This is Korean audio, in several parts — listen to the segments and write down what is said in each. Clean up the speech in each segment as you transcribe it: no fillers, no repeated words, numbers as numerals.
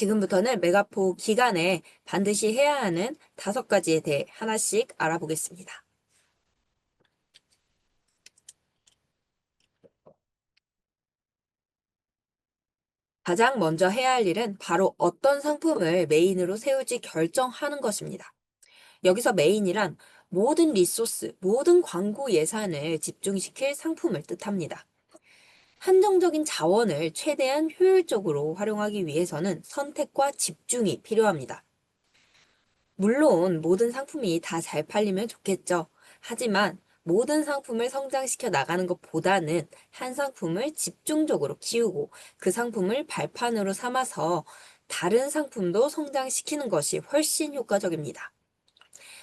지금부터는 메가포 기간에 반드시 해야 하는 5가지에 대해 하나씩 알아보겠습니다. 가장 먼저 해야 할 일은 바로 어떤 상품을 메인으로 세울지 결정하는 것입니다. 여기서 메인이란 모든 리소스, 모든 광고 예산을 집중시킬 상품을 뜻합니다. 한정적인 자원을 최대한 효율적으로 활용하기 위해서는 선택과 집중이 필요합니다. 물론 모든 상품이 다 잘 팔리면 좋겠죠. 하지만 모든 상품을 성장시켜 나가는 것보다는 한 상품을 집중적으로 키우고 그 상품을 발판으로 삼아서 다른 상품도 성장시키는 것이 훨씬 효과적입니다.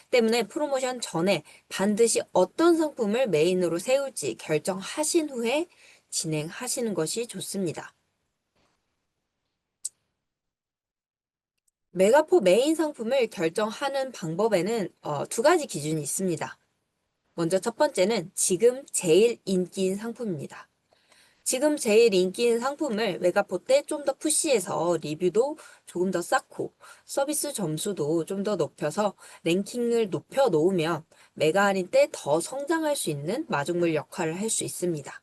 때문에 프로모션 전에 반드시 어떤 상품을 메인으로 세울지 결정하신 후에 진행하시는 것이 좋습니다. 메가포 메인 상품을 결정하는 방법에는 2가지 기준이 있습니다. 먼저 첫 번째는 지금 제일 인기인 상품입니다. 지금 제일 인기인 상품을 메가포 때 좀 더 푸시해서 리뷰도 조금 더 쌓고 서비스 점수도 좀 더 높여서 랭킹을 높여 놓으면 메가 할인 때 더 성장할 수 있는 마중물 역할을 할 수 있습니다.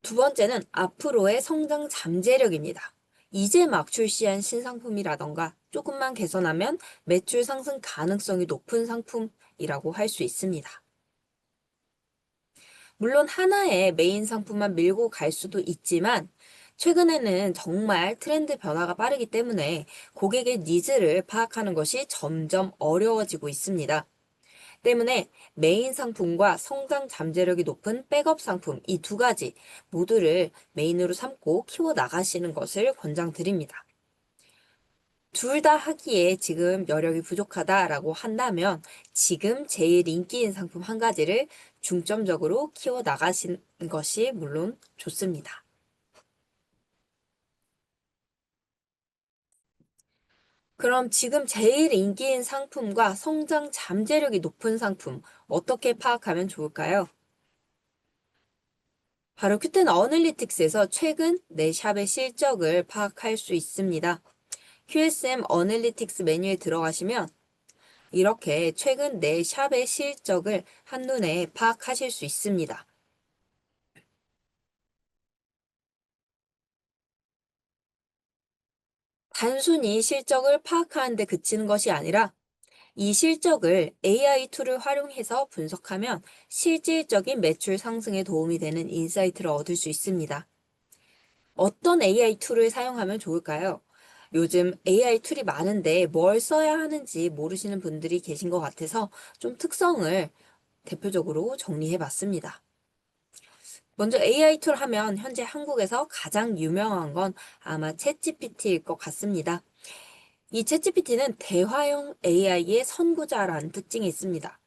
두 번째는 앞으로의 성장 잠재력입니다. 이제 막 출시한 신상품이라던가 조금만 개선하면 매출 상승 가능성이 높은 상품이라고 할 수 있습니다. 물론 하나의 메인 상품만 밀고 갈 수도 있지만 최근에는 정말 트렌드 변화가 빠르기 때문에 고객의 니즈를 파악하는 것이 점점 어려워지고 있습니다. 때문에 메인 상품과 성장 잠재력이 높은 백업 상품 이 2가지 모두를 메인으로 삼고 키워 나가시는 것을 권장드립니다. 둘 다 하기에 지금 여력이 부족하다라고 한다면 지금 제일 인기인 상품 한 가지를 중점적으로 키워 나가시는 것이 물론 좋습니다. 그럼 지금 제일 인기인 상품과 성장 잠재력이 높은 상품 어떻게 파악하면 좋을까요? 바로 큐텐 어널리틱스에서 최근 내 샵의 실적을 파악할 수 있습니다. QSM 어널리틱스 메뉴에 들어가시면 이렇게 최근 내 샵의 실적을 한눈에 파악하실 수 있습니다. 단순히 실적을 파악하는 데 그치는 것이 아니라 이 실적을 AI 툴을 활용해서 분석하면 실질적인 매출 상승에 도움이 되는 인사이트를 얻을 수 있습니다. 어떤 AI 툴을 사용하면 좋을까요? 요즘 AI 툴이 많은데 뭘 써야 하는지 모르시는 분들이 계신 것 같아서 좀 특성을 대표적으로 정리해 봤습니다. 먼저 AI 툴 하면 현재 한국에서 가장 유명한 건 아마 챗GPT일 것 같습니다. 이 챗GPT는 대화형 AI의 선구자라는 특징이 있습니다.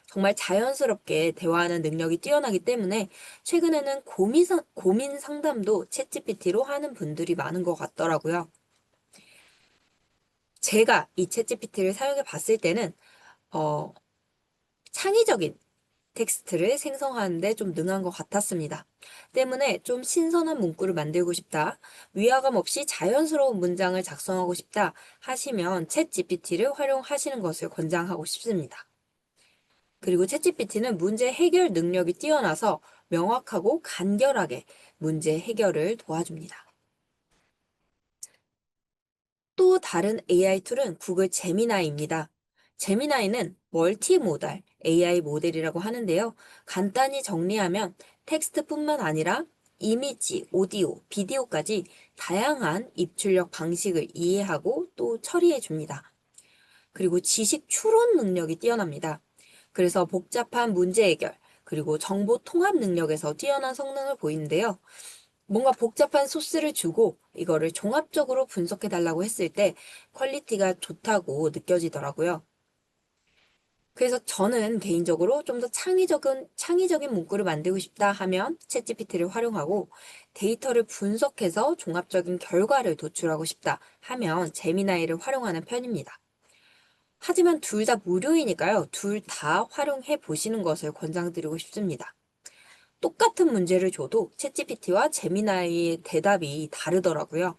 정말 자연스럽게 대화하는 능력이 뛰어나기 때문에 최근에는 고민 상담도 챗GPT로 하는 분들이 많은 것 같더라고요. 제가 이 챗GPT를 사용해 봤을 때는 어, 창의적인 텍스트를 생성하는데 좀 능한 것 같았습니다. 때문에 좀 신선한 문구를 만들고 싶다, 위화감 없이 자연스러운 문장을 작성하고 싶다 하시면 챗GPT를 활용하시는 것을 권장하고 싶습니다. 그리고 챗GPT는 문제 해결 능력이 뛰어나서 명확하고 간결하게 문제 해결을 도와줍니다. 또 다른 AI 툴은 구글 제미나이입니다. 제미나이는 멀티모달 AI 모델이라고 하는데요. 간단히 정리하면 텍스트뿐만 아니라 이미지, 오디오, 비디오까지 다양한 입출력 방식을 이해하고 또 처리해 줍니다. 그리고 지식 추론 능력이 뛰어납니다. 그래서 복잡한 문제 해결, 그리고 정보 통합 능력에서 뛰어난 성능을 보이는데요. 뭔가 복잡한 소스를 주고 이거를 종합적으로 분석해 달라고 했을 때 퀄리티가 좋다고 느껴지더라고요. 그래서 저는 개인적으로 좀 더 창의적인 문구를 만들고 싶다 하면 챗GPT를 활용하고 데이터를 분석해서 종합적인 결과를 도출하고 싶다 하면 제미나이를 활용하는 편입니다. 하지만 둘 다 무료이니까요. 둘 다 활용해 보시는 것을 권장드리고 싶습니다. 똑같은 문제를 줘도 챗GPT와 제미나이의 대답이 다르더라고요.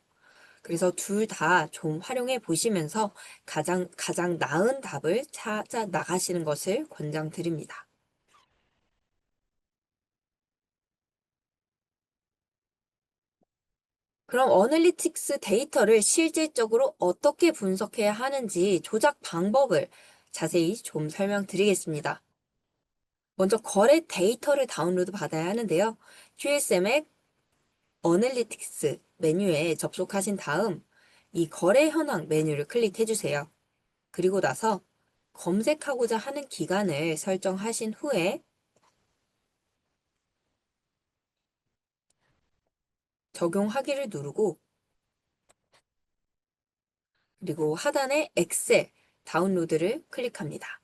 그래서 둘 다 좀 활용해 보시면서 가장 나은 답을 찾아 나가시는 것을 권장드립니다. 그럼 어널리틱스 데이터를 실질적으로 어떻게 분석해야 하는지 조작 방법을 자세히 좀 설명드리겠습니다. 먼저 거래 데이터를 다운로드 받아야 하는데요. QSM의 어널리틱스 메뉴에 접속하신 다음 이 거래 현황 메뉴를 클릭해 주세요. 그리고 나서 검색하고자 하는 기간을 설정하신 후에 적용하기를 누르고 그리고 하단에 엑셀 다운로드를 클릭합니다.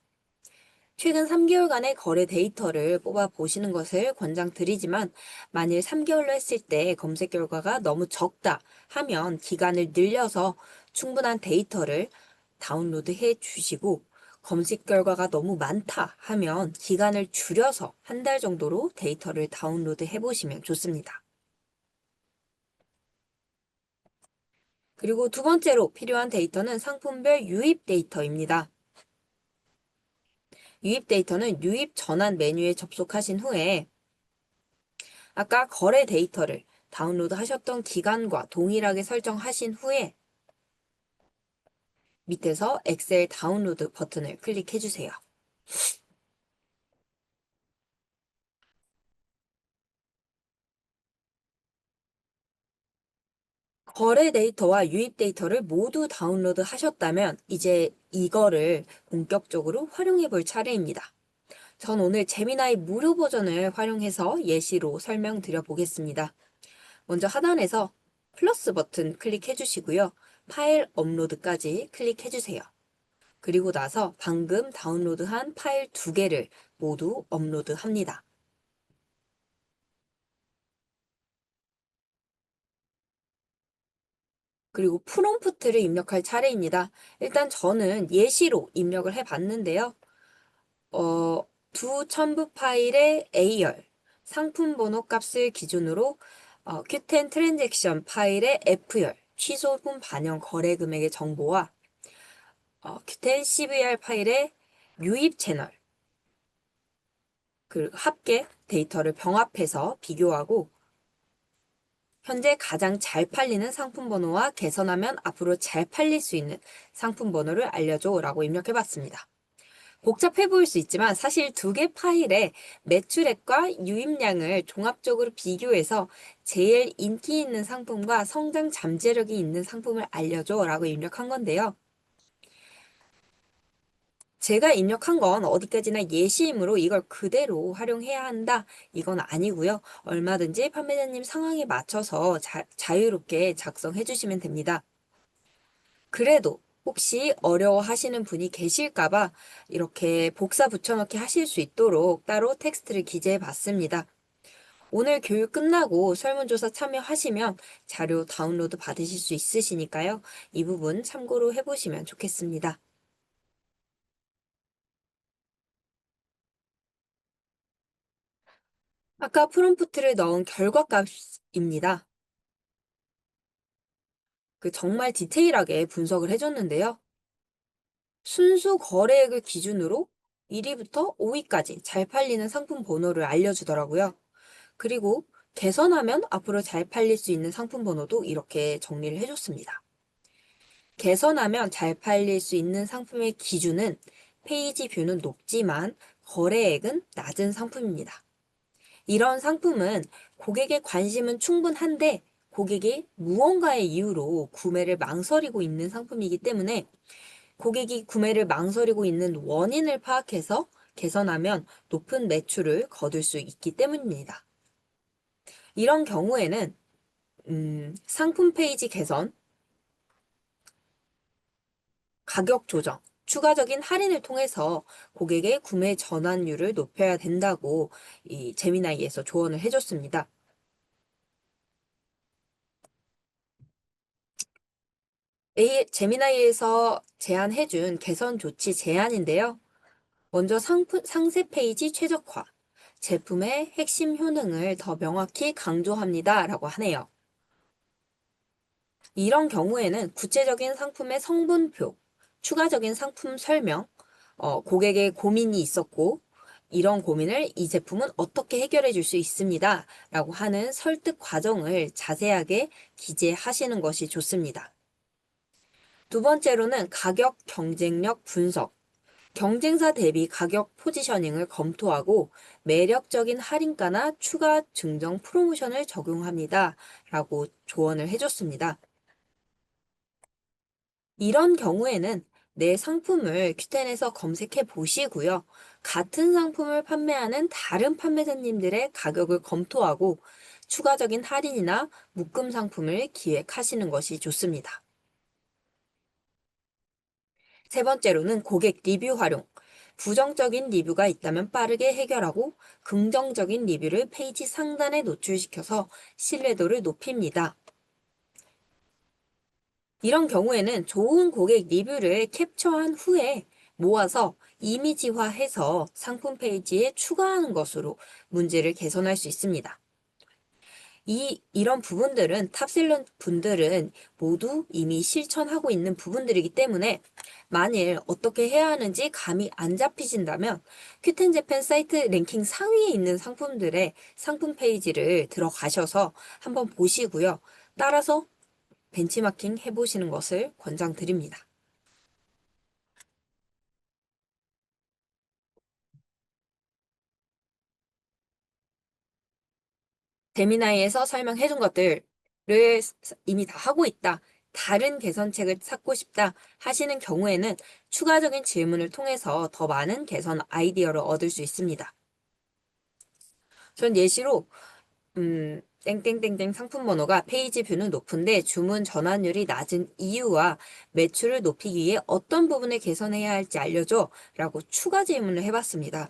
최근 3개월간의 거래 데이터를 뽑아 보시는 것을 권장드리지만 만일 3개월로 했을 때 검색 결과가 너무 적다 하면 기간을 늘려서 충분한 데이터를 다운로드해 주시고 검색 결과가 너무 많다 하면 기간을 줄여서 한 달 정도로 데이터를 다운로드해 보시면 좋습니다. 그리고 두 번째로 필요한 데이터는 상품별 유입 데이터입니다. 유입 데이터는 유입 전환 메뉴에 접속하신 후에 아까 거래 데이터를 다운로드 하셨던 기간과 동일하게 설정하신 후에 밑에서 엑셀 다운로드 버튼을 클릭해 주세요. 거래 데이터와 유입 데이터를 모두 다운로드 하셨다면 이제 이거를 본격적으로 활용해 볼 차례입니다. 전 오늘 제미나이 무료 버전을 활용해서 예시로 설명드려 보겠습니다. 먼저 하단에서 플러스 버튼 클릭해 주시고요. 파일 업로드까지 클릭해 주세요. 그리고 나서 방금 다운로드한 파일 두 개를 모두 업로드합니다. 그리고 프롬프트를 입력할 차례입니다. 일단 저는 예시로 입력을 해봤는데요. 두 첨부 파일의 A열, 상품 번호 값을 기준으로 Q10 트랜잭션 파일의 F열, 취소분 반영 거래 금액의 정보와 Q10 CVR 파일의 유입 채널, 그 합계 데이터를 병합해서 비교하고 현재 가장 잘 팔리는 상품 번호와 개선하면 앞으로 잘 팔릴 수 있는 상품 번호를 알려줘 라고 입력해봤습니다. 복잡해 보일 수 있지만 사실 두 개 파일의 매출액과 유입량을 종합적으로 비교해서 제일 인기 있는 상품과 성장 잠재력이 있는 상품을 알려줘 라고 입력한 건데요. 제가 입력한 건 어디까지나 예시이므로 이걸 그대로 활용해야 한다. 이건 아니고요. 얼마든지 판매자님 상황에 맞춰서 자유롭게 작성해 주시면 됩니다. 그래도 혹시 어려워하시는 분이 계실까봐 이렇게 복사 붙여넣기 하실 수 있도록 따로 텍스트를 기재해 봤습니다. 오늘 교육 끝나고 설문조사 참여하시면 자료 다운로드 받으실 수 있으시니까요. 이 부분 참고로 해보시면 좋겠습니다. 아까 프롬프트를 넣은 결과값입니다. 정말 디테일하게 분석을 해줬는데요. 순수 거래액을 기준으로 1위부터 5위까지 잘 팔리는 상품 번호를 알려주더라고요. 그리고 개선하면 앞으로 잘 팔릴 수 있는 상품 번호도 이렇게 정리를 해줬습니다. 개선하면 잘 팔릴 수 있는 상품의 기준은 페이지 뷰는 높지만 거래액은 낮은 상품입니다. 이런 상품은 고객의 관심은 충분한데 고객이 무언가의 이유로 구매를 망설이고 있는 상품이기 때문에 고객이 구매를 망설이고 있는 원인을 파악해서 개선하면 높은 매출을 거둘 수 있기 때문입니다. 이런 경우에는 상품 페이지 개선, 가격 조정, 추가적인 할인을 통해서 고객의 구매 전환율을 높여야 된다고 이 제미나이에서 조언을 해줬습니다. 제미나이에서 제안해준 개선 조치 제안인데요. 먼저 상세 페이지 최적화, 제품의 핵심 효능을 더 명확히 강조합니다라고 하네요. 이런 경우에는 구체적인 상품의 성분표, 추가적인 상품 설명, 고객의 고민이 있었고, 이런 고민을 이 제품은 어떻게 해결해 줄 수 있습니다. 라고 하는 설득 과정을 자세하게 기재하시는 것이 좋습니다. 두 번째로는 가격 경쟁력 분석. 경쟁사 대비 가격 포지셔닝을 검토하고 매력적인 할인가나 추가 증정 프로모션을 적용합니다. 라고 조언을 해줬습니다. 이런 경우에는 내 상품을 q10에서 검색해 보시고요. 같은 상품을 판매하는 다른 판매자님들의 가격을 검토하고 추가적인 할인이나 묶음 상품을 기획하시는 것이 좋습니다. 세 번째로는 고객 리뷰 활용. 부정적인 리뷰가 있다면 빠르게 해결하고 긍정적인 리뷰를 페이지 상단에 노출시켜서 신뢰도를 높입니다. 이런 경우에는 좋은 고객 리뷰를 캡처한 후에 모아서 이미지화해서 상품 페이지에 추가하는 것으로 문제를 개선할 수 있습니다. 이런 부분들은 탑셀러 분들은 모두 이미 실천하고 있는 부분들이기 때문에 만일 어떻게 해야 하는지 감이 안 잡히신다면 큐텐 재팬 사이트 랭킹 상위에 있는 상품들의 상품 페이지를 들어가셔서 한번 보시고요. 따라서 벤치마킹 해보시는 것을 권장드립니다. 재미나이에서 설명해준 것들을 이미 다 하고 있다. 다른 개선책을 찾고 싶다 하시는 경우에는 추가적인 질문을 통해서 더 많은 개선 아이디어를 얻을 수 있습니다. 전 예시로 땡땡땡땡 상품 번호가 페이지 뷰는 높은데 주문 전환율이 낮은 이유와 매출을 높이기 위해 어떤 부분을 개선해야 할지 알려줘 라고 추가 질문을 해봤습니다.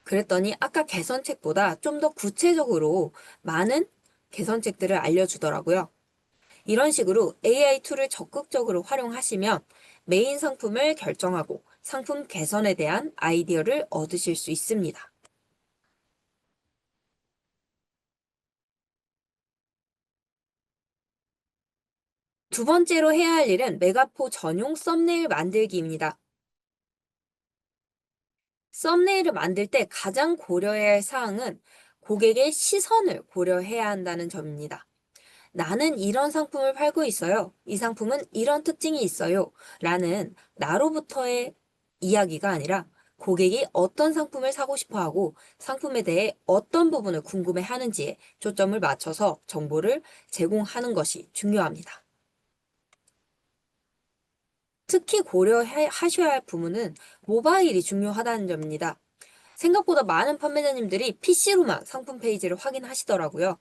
그랬더니 아까 개선책보다 좀 더 구체적으로 많은 개선책들을 알려주더라고요. 이런 식으로 AI 툴을 적극적으로 활용하시면 메인 상품을 결정하고 상품 개선에 대한 아이디어를 얻으실 수 있습니다. 두 번째로 해야 할 일은 메가포 전용 썸네일 만들기입니다. 썸네일을 만들 때 가장 고려해야 할 사항은 고객의 시선을 고려해야 한다는 점입니다. 나는 이런 상품을 팔고 있어요. 이 상품은 이런 특징이 있어요. 라는 나로부터의 이야기가 아니라 고객이 어떤 상품을 사고 싶어 하고 상품에 대해 어떤 부분을 궁금해 하는지에 초점을 맞춰서 정보를 제공하는 것이 중요합니다. 특히 고려하셔야 할 부분은 모바일이 중요하다는 점입니다. 생각보다 많은 판매자님들이 PC로만 상품 페이지를 확인하시더라고요.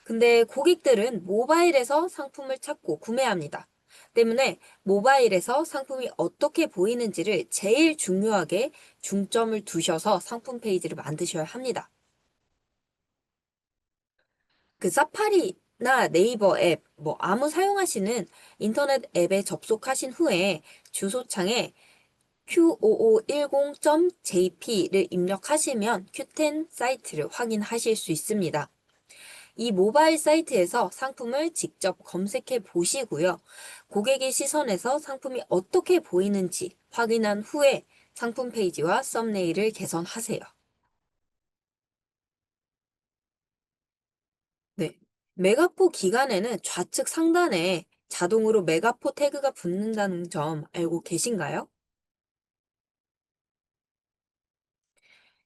근데 고객들은 모바일에서 상품을 찾고 구매합니다. 때문에 모바일에서 상품이 어떻게 보이는지를 제일 중요하게 중점을 두셔서 상품 페이지를 만드셔야 합니다. 그 사파리나 네이버 앱, 뭐 아무 사용하시는 인터넷 앱에 접속하신 후에 주소창에 q5510.jp를 입력하시면 q10 사이트를 확인하실 수 있습니다. 이 모바일 사이트에서 상품을 직접 검색해 보시고요. 고객의 시선에서 상품이 어떻게 보이는지 확인한 후에 상품 페이지와 썸네일을 개선하세요. 네. 메가포 기간에는 좌측 상단에 자동으로 메가포 태그가 붙는다는 점 알고 계신가요?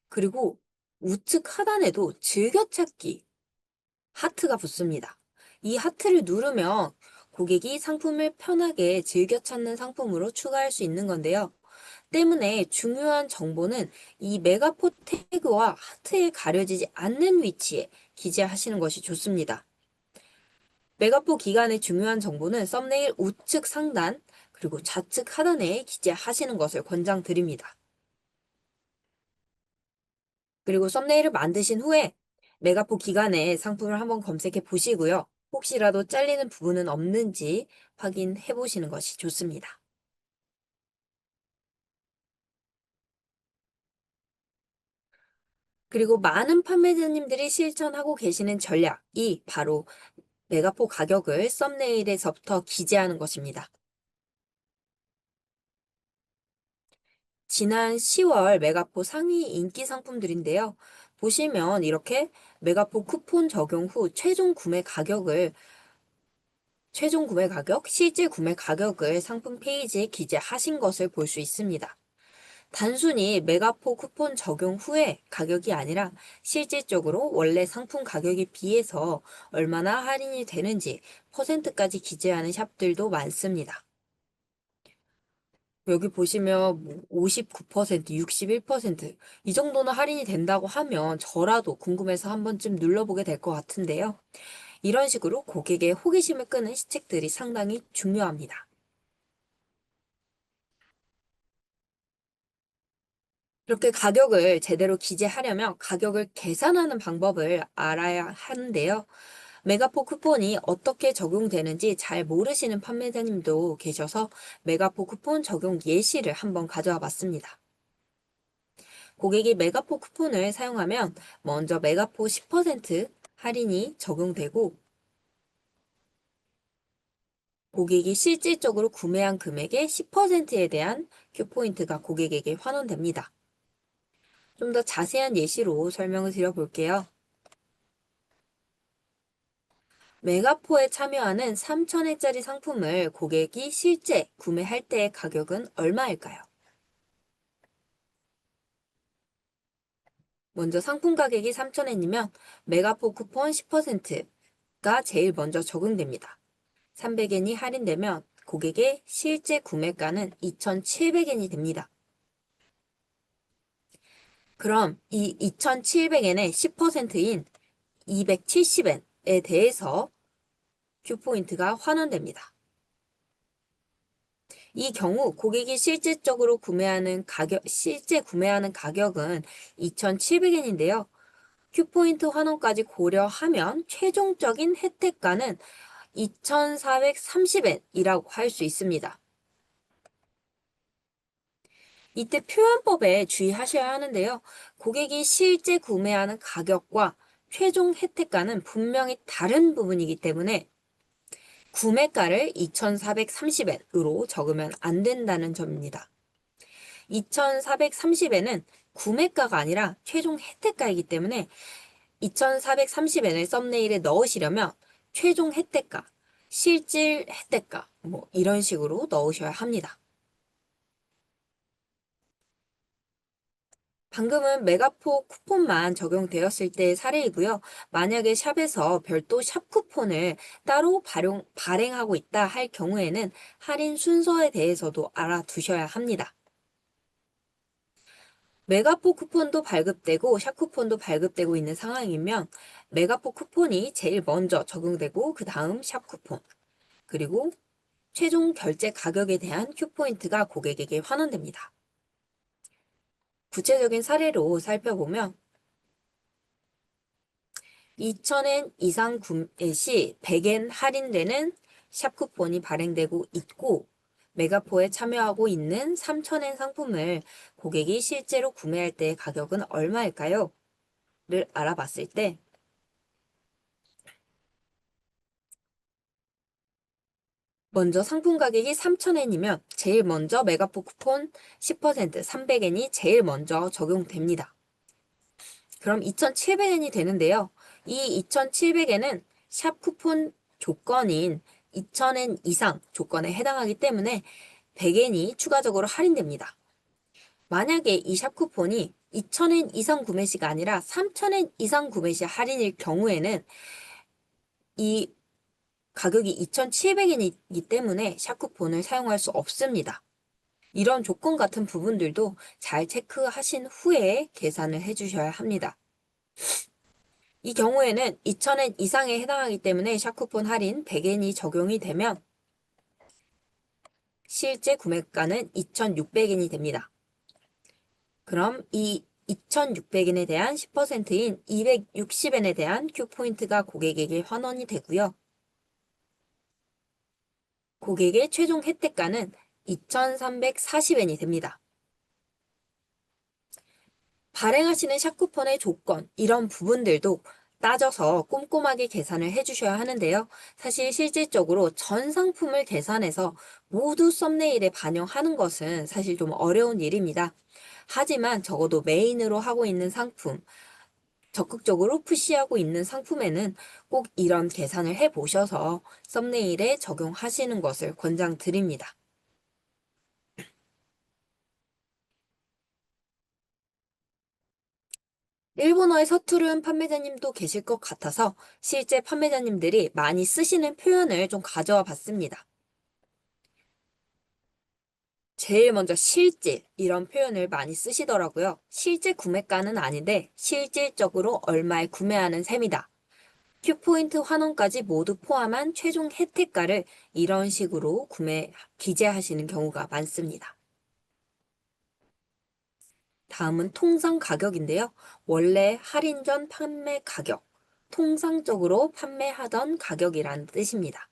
그리고 우측 하단에도 즐겨찾기 하트가 붙습니다. 이 하트를 누르면 고객이 상품을 편하게 즐겨 찾는 상품으로 추가할 수 있는 건데요. 때문에 중요한 정보는 이 메가포 태그와 하트에 가려지지 않는 위치에 기재하시는 것이 좋습니다. 메가포 기간의 중요한 정보는 썸네일 우측 상단 그리고 좌측 하단에 기재하시는 것을 권장드립니다. 그리고 썸네일을 만드신 후에 메가포 기간에 상품을 한번 검색해 보시고요. 혹시라도 잘리는 부분은 없는지 확인해 보시는 것이 좋습니다. 그리고 많은 판매자님들이 실천하고 계시는 전략이 바로 메가포 가격을 썸네일에서부터 기재하는 것입니다. 지난 10월 메가포 상위 인기 상품들인데요. 보시면 이렇게 메가포 쿠폰 적용 후 최종 구매 가격, 실제 구매 가격을 상품 페이지에 기재하신 것을 볼 수 있습니다. 단순히 메가포 쿠폰 적용 후에 가격이 아니라 실질적으로 원래 상품 가격에 비해서 얼마나 할인이 되는지 퍼센트까지 기재하는 샵들도 많습니다. 여기 보시면 뭐 59%, 61%이 정도는 할인이 된다고 하면 저라도 궁금해서 한 번쯤 눌러보게 될 것 같은데요. 이런 식으로 고객의 호기심을 끄는 시책들이 상당히 중요합니다. 이렇게 가격을 제대로 기재하려면 가격을 계산하는 방법을 알아야 하는데요. 메가포 쿠폰이 어떻게 적용되는지 잘 모르시는 판매자님도 계셔서 메가포 쿠폰 적용 예시를 한번 가져와 봤습니다. 고객이 메가포 쿠폰을 사용하면 먼저 메가포 10% 할인이 적용되고 고객이 실질적으로 구매한 금액의 10%에 대한 큐포인트가 고객에게 환원됩니다. 좀 더 자세한 예시로 설명을 드려볼게요. 메가포에 참여하는 3,000원짜리 상품을 고객이 실제 구매할 때의 가격은 얼마일까요? 먼저 상품 가격이 3,000원이면 메가포 쿠폰 10%가 제일 먼저 적용됩니다. 300엔이 할인되면 고객의 실제 구매가는 2,700엔이 됩니다. 그럼 이 2,700엔의 10%인 270엔에 대해서 큐포인트가 환원됩니다. 이 경우 고객이 실제 구매하는 가격은 2,700엔인데요. 큐포인트 환원까지 고려하면 최종적인 혜택가는 2,430엔이라고 할 수 있습니다. 이때 표현법에 주의하셔야 하는데요. 고객이 실제 구매하는 가격과 최종 혜택가는 분명히 다른 부분이기 때문에 구매가를 2,430엔으로 적으면 안 된다는 점입니다. 2,430엔은 구매가가 아니라 최종 혜택가이기 때문에 2,430엔을 썸네일에 넣으시려면 최종 혜택가, 실질 혜택가, 뭐 이런 식으로 넣으셔야 합니다. 방금은 메가포 쿠폰만 적용되었을 때의 사례이고요. 만약에 샵에서 별도 샵 쿠폰을 따로 발행하고 있다 할 경우에는 할인 순서에 대해서도 알아두셔야 합니다. 메가포 쿠폰도 발급되고 샵 쿠폰도 발급되고 있는 상황이면 메가포 쿠폰이 제일 먼저 적용되고 그 다음 샵 쿠폰, 그리고 최종 결제 가격에 대한 큐포인트가 고객에게 환원됩니다. 구체적인 사례로 살펴보면 2,000엔 이상 구매 시 100엔 할인되는 샵 쿠폰이 발행되고 있고 메가포에 참여하고 있는 3,000엔 상품을 고객이 실제로 구매할 때의 가격은 얼마일까요? 를 알아봤을 때 먼저 상품 가격이 3,000엔이면 제일 먼저 메가포 쿠폰 10% 300엔이 제일 먼저 적용됩니다. 그럼 2,700엔이 되는데요. 이 2,700엔은 샵 쿠폰 조건인 2,000엔 이상 조건에 해당하기 때문에 100엔이 추가적으로 할인됩니다. 만약에 이 샵 쿠폰이 2,000엔 이상 구매 시가 아니라 3,000엔 이상 구매 시 할인일 경우에는 이 가격이 2,700엔이기 때문에 샵 쿠폰을 사용할 수 없습니다. 이런 조건 같은 부분들도 잘 체크하신 후에 계산을 해주셔야 합니다. 이 경우에는 2,000엔 이상에 해당하기 때문에 샵쿠폰 할인 100엔이 적용이 되면 실제 구매가는 2,600엔이 됩니다. 그럼 이 2,600엔에 대한 10%인 260엔에 대한 큐포인트가 고객에게 환원이 되고요. 고객의 최종 혜택가는 2,340엔이 됩니다. 발행하시는 샵쿠폰의 조건, 이런 부분들도 따져서 꼼꼼하게 계산을 해주셔야 하는데요. 사실 실질적으로 전 상품을 계산해서 모두 썸네일에 반영하는 것은 사실 좀 어려운 일입니다. 하지만 적어도 메인으로 하고 있는 상품, 적극적으로 푸시하고 있는 상품에는 꼭 이런 계산을 해 보셔서 썸네일에 적용하시는 것을 권장드립니다. 일본어에 서투른 판매자님도 계실 것 같아서 실제 판매자님들이 많이 쓰시는 표현을 좀 가져와 봤습니다. 제일 먼저 실질 이런 표현을 많이 쓰시더라고요. 실제 구매가는 아닌데 실질적으로 얼마에 구매하는 셈이다. 큐포인트 환원까지 모두 포함한 최종 혜택가를 이런 식으로 기재하시는 경우가 많습니다. 다음은 통상 가격인데요. 원래 할인 전 판매 가격, 통상적으로 판매하던 가격이라는 뜻입니다.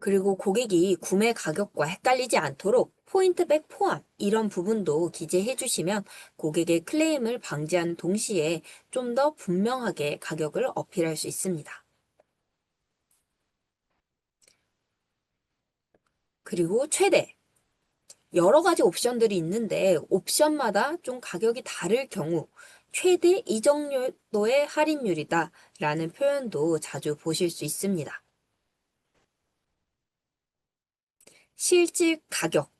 그리고 고객이 구매 가격과 헷갈리지 않도록 포인트백 포함 이런 부분도 기재해 주시면 고객의 클레임을 방지하는 동시에 좀 더 분명하게 가격을 어필할 수 있습니다. 그리고 최대 여러 가지 옵션들이 있는데 옵션마다 좀 가격이 다를 경우 최대 이 정도의 할인율이다 라는 표현도 자주 보실 수 있습니다. 실질 가격.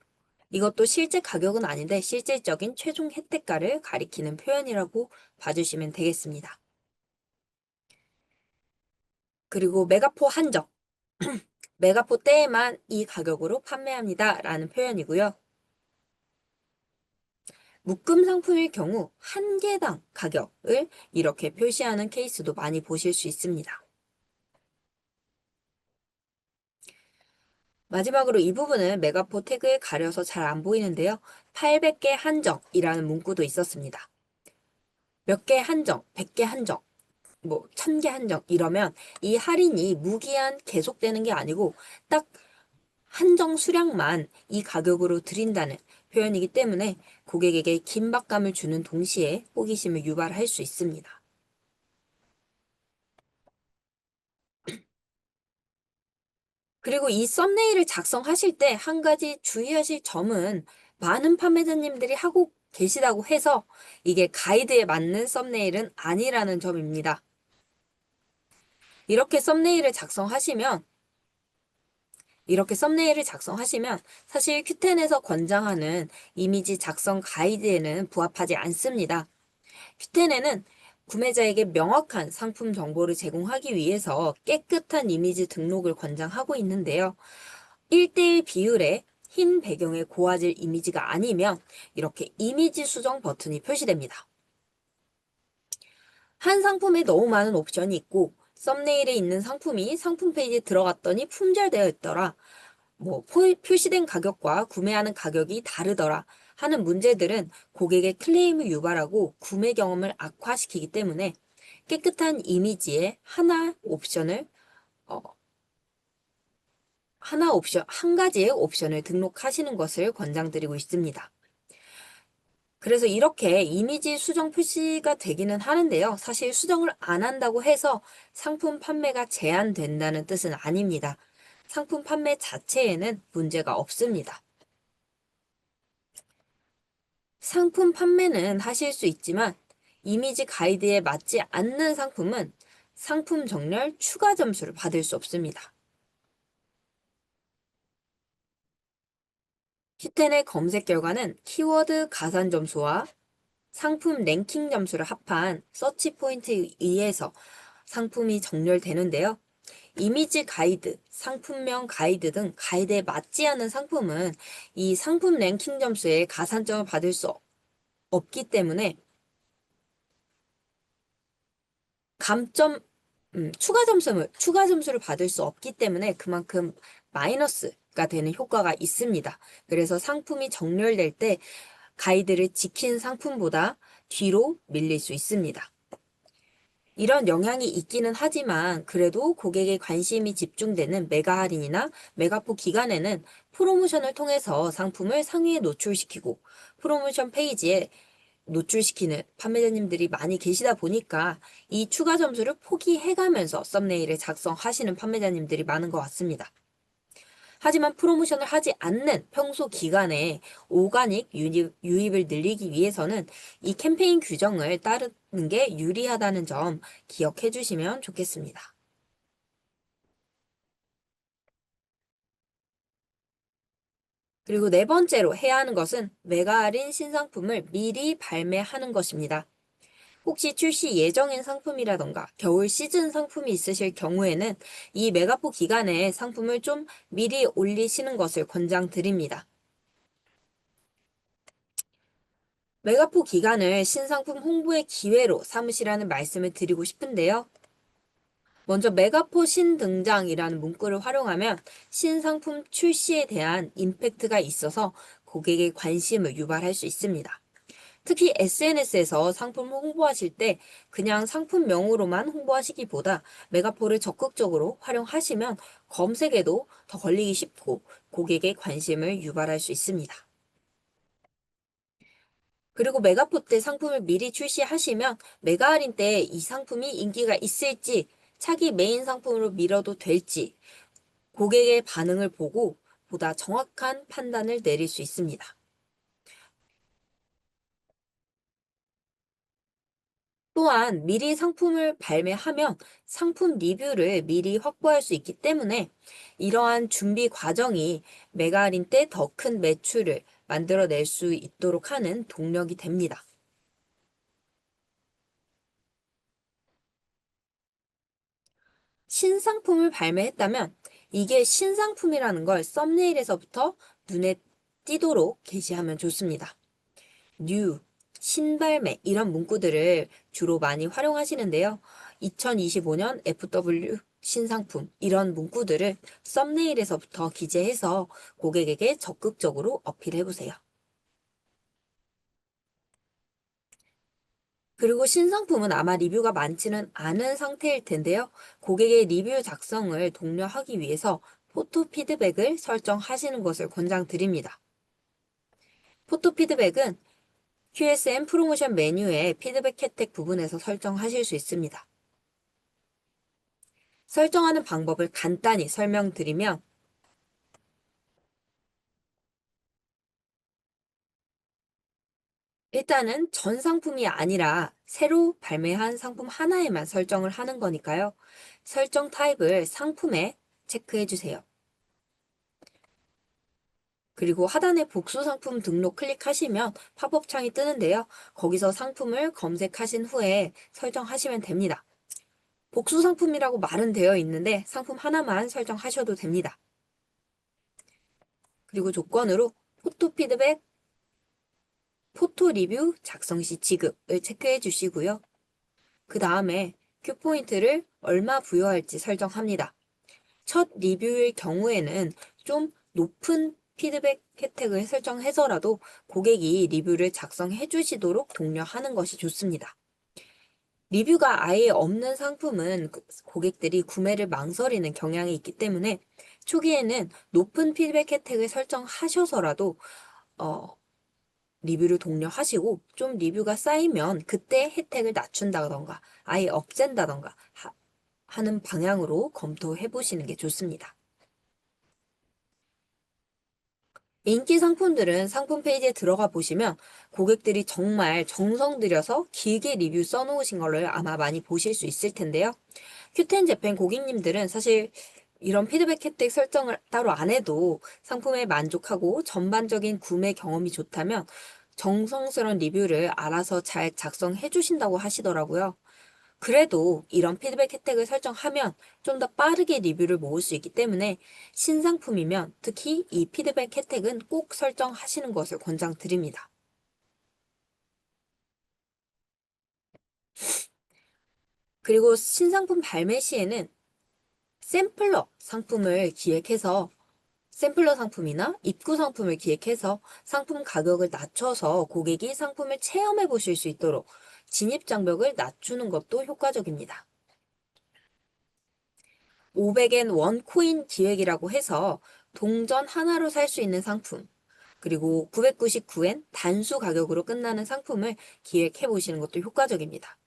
이것도 실제 가격은 아닌데 실질적인 최종 혜택가를 가리키는 표현이라고 봐주시면 되겠습니다. 그리고 메가포 한정. 메가포 때에만 이 가격으로 판매합니다 라는 표현이고요. 묶음 상품일 경우 한 개당 가격을 이렇게 표시하는 케이스도 많이 보실 수 있습니다. 마지막으로 이 부분은 메가포 태그에 가려서 잘 안 보이는데요. 800개 한정이라는 문구도 있었습니다. 몇 개 한정, 100개 한정, 뭐 1000개 한정 이러면 이 할인이 무기한 계속되는 게 아니고 딱 한정 수량만 이 가격으로 드린다는 표현이기 때문에 고객에게 긴박감을 주는 동시에 호기심을 유발할 수 있습니다. 그리고 이 썸네일을 작성하실 때 한 가지 주의하실 점은 많은 판매자님들이 하고 계시다고 해서 이게 가이드에 맞는 썸네일은 아니라는 점입니다. 이렇게 썸네일을 작성하시면 이렇게 썸네일을 작성하시면 사실 큐텐에서 권장하는 이미지 작성 가이드에는 부합하지 않습니다. 큐텐에는 구매자에게 명확한 상품 정보를 제공하기 위해서 깨끗한 이미지 등록을 권장하고 있는데요. 1대1 비율의 흰 배경의 고화질 이미지가 아니면 이렇게 이미지 수정 버튼이 표시됩니다. 한 상품에 너무 많은 옵션이 있고 썸네일에 있는 상품이 상품 페이지에 들어갔더니 품절되어 있더라. 뭐 표시된 가격과 구매하는 가격이 다르더라 하는 문제들은 고객의 클레임을 유발하고 구매 경험을 악화시키기 때문에 깨끗한 이미지에 어, 한 가지의 옵션을 등록하시는 것을 권장드리고 있습니다. 그래서 이렇게 이미지 수정 표시가 되기는 하는데요. 사실 수정을 안 한다고 해서 상품 판매가 제한된다는 뜻은 아닙니다. 상품 판매 자체에는 문제가 없습니다. 상품 판매는 하실 수 있지만 이미지 가이드에 맞지 않는 상품은 상품 정렬 추가 점수를 받을 수 없습니다. q1의 검색 결과는 키워드 가산 점수와 상품 랭킹 점수를 합한 서치 포인트에 의해서 상품이 정렬되는데요. 이미지 가이드, 상품명 가이드 등 가이드에 맞지 않는 상품은 이 상품 랭킹 점수에 가산점을 받을 수 없기 때문에 감점, 추가 점수를 받을 수 없기 때문에 그만큼 마이너스가 되는 효과가 있습니다. 그래서 상품이 정렬될 때 가이드를 지킨 상품보다 뒤로 밀릴 수 있습니다. 이런 영향이 있기는 하지만 그래도 고객의 관심이 집중되는 메가 할인이나 메가포 기간에는 프로모션을 통해서 상품을 상위에 노출시키고 프로모션 페이지에 노출시키는 판매자님들이 많이 계시다 보니까 이 추가 점수를 포기해가면서 썸네일을 작성하시는 판매자님들이 많은 것 같습니다. 하지만 프로모션을 하지 않는 평소 기간에 오가닉 유입을 늘리기 위해서는 이 캠페인 규정을 따르는 게 유리하다는 점 기억해 주시면 좋겠습니다. 그리고 네 번째로 해야 하는 것은 메가 할인 신상품을 미리 발매하는 것입니다. 혹시 출시 예정인 상품이라던가 겨울 시즌 상품이 있으실 경우에는 이 메가포 기간에 상품을 좀 미리 올리시는 것을 권장드립니다. 메가포 기간을 신상품 홍보의 기회로 삼으시라는 말씀을 드리고 싶은데요. 먼저 메가포 신등장이라는 문구를 활용하면 신상품 출시에 대한 임팩트가 있어서 고객의 관심을 유발할 수 있습니다. 특히 SNS에서 상품 홍보하실 때 그냥 상품명으로만 홍보하시기보다 메가포를 적극적으로 활용하시면 검색에도 더 걸리기 쉽고 고객의 관심을 유발할 수 있습니다. 그리고 메가포 때 상품을 미리 출시하시면 메가 할인 때 이 상품이 인기가 있을지 차기 메인 상품으로 밀어도 될지 고객의 반응을 보고 보다 정확한 판단을 내릴 수 있습니다. 또한 미리 상품을 발매하면 상품 리뷰를 미리 확보할 수 있기 때문에 이러한 준비 과정이 메가 할인 때 더 큰 매출을 만들어낼 수 있도록 하는 동력이 됩니다. 신상품을 발매했다면 이게 신상품이라는 걸 썸네일에서부터 눈에 띄도록 게시하면 좋습니다. 뉴, 신발매 이런 문구들을 주로 많이 활용하시는데요. 2025년 FW 신상품 이런 문구들을 썸네일에서부터 기재해서 고객에게 적극적으로 어필해 보세요. 그리고 신상품은 아마 리뷰가 많지는 않은 상태일 텐데요. 고객의 리뷰 작성을 독려하기 위해서 포토 피드백을 설정하시는 것을 권장드립니다. 포토 피드백은 QSM 프로모션 메뉴의 피드백 혜택 부분에서 설정하실 수 있습니다. 설정하는 방법을 간단히 설명드리면 일단은 전 상품이 아니라 새로 발매한 상품 하나에만 설정을 하는 거니까요. 설정 타입을 상품에 체크해 주세요. 그리고 하단에 복수 상품 등록 클릭하시면 팝업 창이 뜨는데요. 거기서 상품을 검색하신 후에 설정하시면 됩니다. 복수 상품이라고 말은 되어 있는데 상품 하나만 설정하셔도 됩니다. 그리고 조건으로 포토 피드백, 포토 리뷰 작성 시 지급을 체크해 주시고요. 그 다음에 큐포인트를 얼마 부여할지 설정합니다. 첫 리뷰일 경우에는 좀 높은 피드백 혜택을 설정해서라도 고객이 리뷰를 작성해 주시도록 독려하는 것이 좋습니다. 리뷰가 아예 없는 상품은 고객들이 구매를 망설이는 경향이 있기 때문에 초기에는 높은 피드백 혜택을 설정하셔서라도 어, 리뷰를 독려하시고 좀 리뷰가 쌓이면 그때 혜택을 낮춘다던가 아예 없앤다던가 하는 방향으로 검토해 보시는 게 좋습니다. 인기 상품들은 상품 페이지에 들어가 보시면 고객들이 정말 정성 들여서 길게 리뷰 써놓으신 걸로 아마 많이 보실 수 있을 텐데요. 큐텐 재팬 고객님들은 사실 이런 피드백 혜택 설정을 따로 안 해도 상품에 만족하고 전반적인 구매 경험이 좋다면 정성스러운 리뷰를 알아서 잘 작성해 주신다고 하시더라고요. 그래도 이런 피드백 혜택을 설정하면 좀 더 빠르게 리뷰를 모을 수 있기 때문에 신상품이면 특히 이 피드백 혜택은 꼭 설정하시는 것을 권장드립니다. 그리고 신상품 발매 시에는 샘플러 상품을 기획해서 샘플러 상품이나 입구 상품을 기획해서 상품 가격을 낮춰서 고객이 상품을 체험해 보실 수 있도록 진입 장벽을 낮추는 것도 효과적입니다. 500엔 원코인 기획이라고 해서 동전 하나로 살 수 있는 상품, 그리고 999엔 단수 가격으로 끝나는 상품을 기획해 보시는 것도 효과적입니다.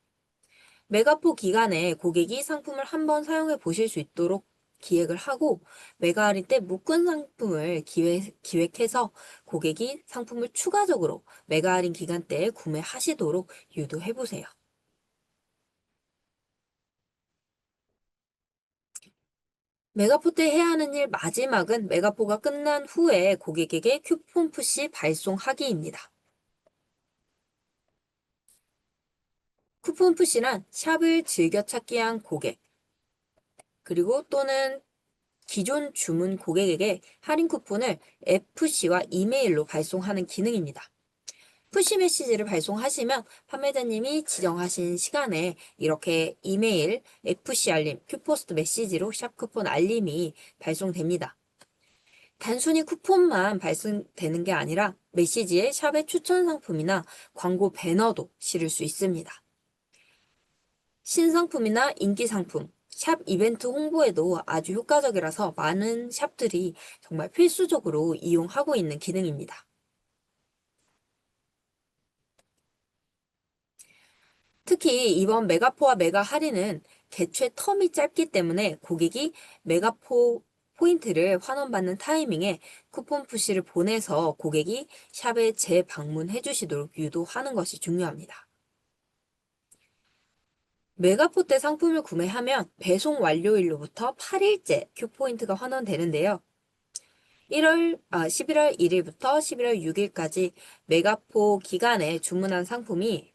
메가포 기간에 고객이 상품을 한번 사용해 보실 수 있도록 기획을 하고 메가 할인 때 묶은 상품을 기획해서 고객이 상품을 추가적으로 메가 할인 기간 때에 구매하시도록 유도해 보세요. 메가포 때 해야 하는 일 마지막은 메가포가 끝난 후에 고객에게 쿠폰 푸시 발송하기입니다. 쿠폰 푸시란 샵을 즐겨찾기 한 고객, 그리고 또는 기존 주문 고객에게 할인 쿠폰을 FC와 이메일로 발송하는 기능입니다. 푸시 메시지를 발송하시면 판매자님이 지정하신 시간에 이렇게 이메일, FC 알림, 큐포스트 메시지로 샵 쿠폰 알림이 발송됩니다. 단순히 쿠폰만 발송되는 게 아니라 메시지에 샵의 추천 상품이나 광고 배너도 실을 수 있습니다. 신상품이나 인기 상품, 샵 이벤트 홍보에도 아주 효과적이라서 많은 샵들이 정말 필수적으로 이용하고 있는 기능입니다. 특히 이번 메가포와 메가 할인은 개최 텀이 짧기 때문에 고객이 메가포 포인트를 환원받는 타이밍에 쿠폰 푸시를 보내서 고객이 샵에 재방문해 주시도록 유도하는 것이 중요합니다. 메가포 때 상품을 구매하면 배송 완료일로부터 8일째 큐포인트가 환원되는데요. 11월 1일부터 11월 6일까지 메가포 기간에 주문한 상품이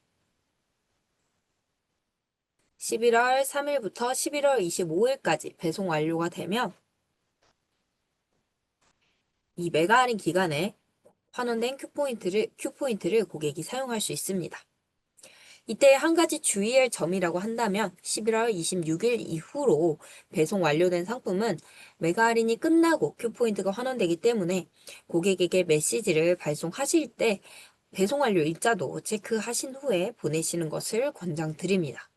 11월 3일부터 11월 25일까지 배송 완료가 되면 이 메가 할인 기간에 환원된 큐포인트를 고객이 사용할 수 있습니다. 이때 한 가지 주의할 점이라고 한다면 11월 26일 이후로 배송 완료된 상품은 메가 할인이 끝나고 큐포인트가 환원되기 때문에 고객에게 메시지를 발송하실 때 배송 완료 일자도 체크하신 후에 보내시는 것을 권장드립니다.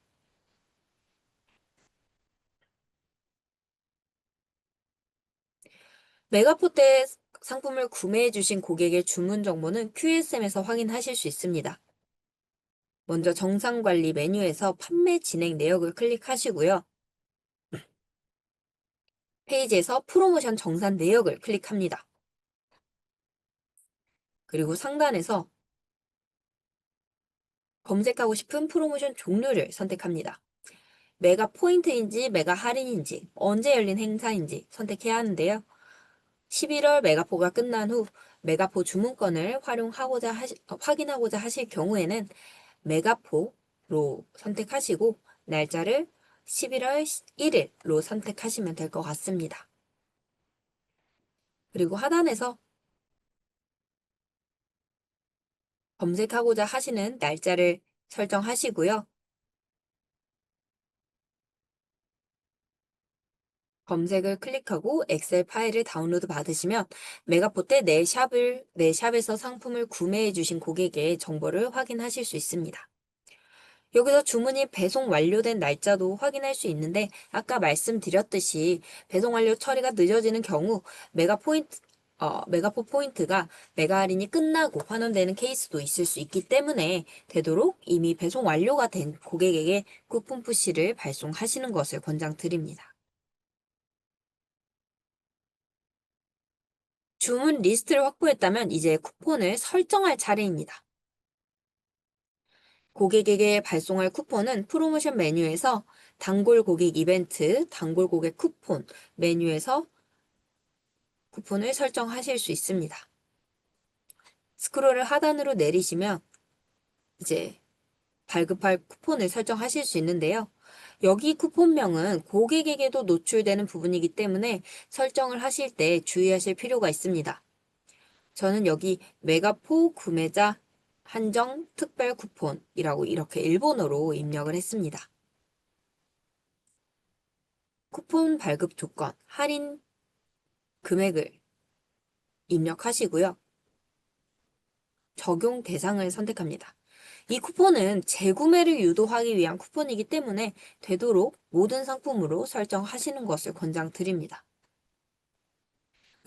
메가포 때 상품을 구매해 주신 고객의 주문 정보는 QSM에서 확인하실 수 있습니다. 먼저 정상 관리 메뉴에서 판매 진행 내역을 클릭하시고요. 페이지에서 프로모션 정산 내역을 클릭합니다. 그리고 상단에서 검색하고 싶은 프로모션 종류를 선택합니다. 메가 포인트인지 메가 할인인지 언제 열린 행사인지 선택해야 하는데요. 11월 메가포가 끝난 후 메가포 주문권을 확인하고자 하실 경우에는 메가포로 선택하시고 날짜를 11월 1일로 선택하시면 될 것 같습니다. 그리고 하단에서 검색하고자 하시는 날짜를 설정하시고요. 검색을 클릭하고 엑셀 파일을 다운로드 받으시면 메가포 때 내 샵에서 상품을 구매해 주신 고객의 정보를 확인하실 수 있습니다. 여기서 주문이 배송 완료된 날짜도 확인할 수 있는데 아까 말씀드렸듯이 배송 완료 처리가 늦어지는 경우 메가포 포인트가 메가 할인이 끝나고 환원되는 케이스도 있을 수 있기 때문에 되도록 이미 배송 완료가 된 고객에게 쿠폰 푸시를 발송하시는 것을 권장드립니다. 주문 리스트를 확보했다면 이제 쿠폰을 설정할 차례입니다. 고객에게 발송할 쿠폰은 프로모션 메뉴에서 단골 고객 이벤트, 단골 고객 쿠폰 메뉴에서 쿠폰을 설정하실 수 있습니다. 스크롤을 하단으로 내리시면 이제 발급할 쿠폰을 설정하실 수 있는데요. 여기 쿠폰명은 고객에게도 노출되는 부분이기 때문에 설정을 하실 때 주의하실 필요가 있습니다. 저는 여기 메가포 구매자 한정 특별 쿠폰이라고 이렇게 일본어로 입력을 했습니다. 쿠폰 발급 조건, 할인 금액을 입력하시고요. 적용 대상을 선택합니다. 이 쿠폰은 재구매를 유도하기 위한 쿠폰이기 때문에 되도록 모든 상품으로 설정하시는 것을 권장드립니다.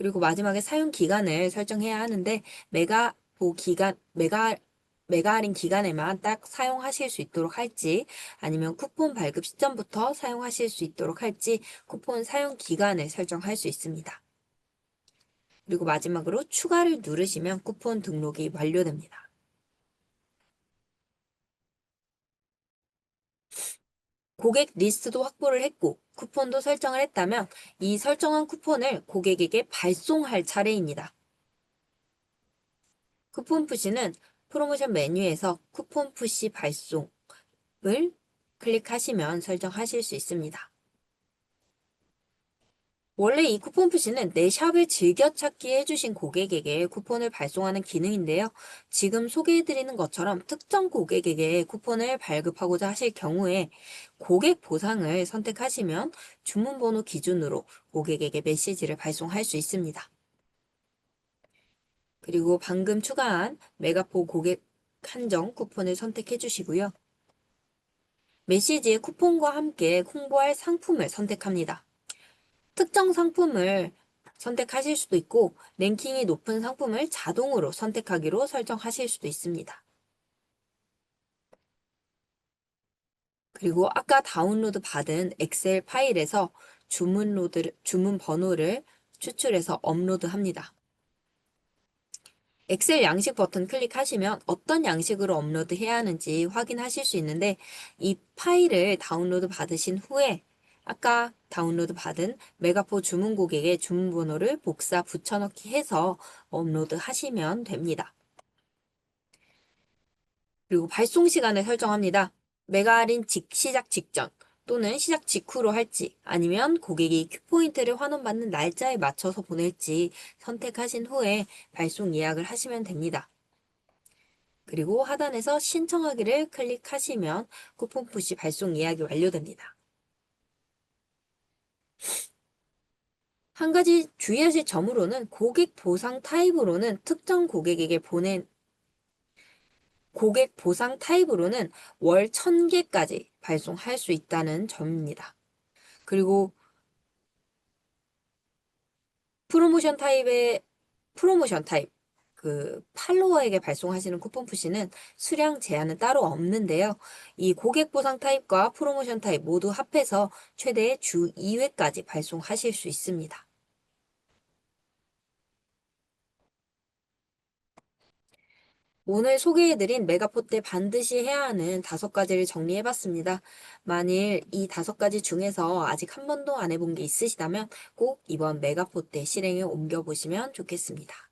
그리고 마지막에 사용 기간을 설정해야 하는데 메가 할인 기간에만 딱 사용하실 수 있도록 할지 아니면 쿠폰 발급 시점부터 사용하실 수 있도록 할지 쿠폰 사용 기간을 설정할 수 있습니다. 그리고 마지막으로 추가를 누르시면 쿠폰 등록이 완료됩니다. 고객 리스트도 확보를 했고 쿠폰도 설정을 했다면 이 설정한 쿠폰을 고객에게 발송할 차례입니다. 쿠폰 푸시는 프로모션 메뉴에서 쿠폰 푸시 발송을 클릭하시면 설정하실 수 있습니다. 원래 이 쿠폰 푸시는 내 샵을 즐겨찾기 해주신 고객에게 쿠폰을 발송하는 기능인데요. 지금 소개해드리는 것처럼 특정 고객에게 쿠폰을 발급하고자 하실 경우에 고객 보상을 선택하시면 주문번호 기준으로 고객에게 메시지를 발송할 수 있습니다. 그리고 방금 추가한 메가포 고객 한정 쿠폰을 선택해 주시고요. 메시지에 쿠폰과 함께 홍보할 상품을 선택합니다. 특정 상품을 선택하실 수도 있고 랭킹이 높은 상품을 자동으로 선택하기로 설정하실 수도 있습니다. 그리고 아까 다운로드 받은 엑셀 파일에서 주문 번호를 추출해서 업로드합니다. 엑셀 양식 버튼 클릭하시면 어떤 양식으로 업로드해야 하는지 확인하실 수 있는데 이 파일을 다운로드 받으신 후에 아까 다운로드 받은 메가포 주문 고객의 주문번호를 복사 붙여넣기 해서 업로드 하시면 됩니다. 그리고 발송 시간을 설정합니다. 메가 할인 시작 직전 또는 시작 직후로 할지 아니면 고객이 큐포인트를 환원받는 날짜에 맞춰서 보낼지 선택하신 후에 발송 예약을 하시면 됩니다. 그리고 하단에서 신청하기를 클릭하시면 쿠폰 푸시 발송 예약이 완료됩니다. 한 가지 주의하실 점으로는 고객 보상 타입으로는 고객 보상 타입으로는 월 1000개까지 발송할 수 있다는 점입니다. 그리고 프로모션 타입의 프로모션 타입 팔로워에게 발송하시는 쿠폰 푸시는 수량 제한은 따로 없는데요. 이 고객 보상 타입과 프로모션 타입 모두 합해서 최대 주 2회까지 발송하실 수 있습니다. 오늘 소개해드린 메가포 때 반드시 해야 하는 5가지를 정리해봤습니다. 만일 이 5가지 중에서 아직 한 번도 안 해본 게 있으시다면 꼭 이번 메가포 때 실행에 옮겨보시면 좋겠습니다.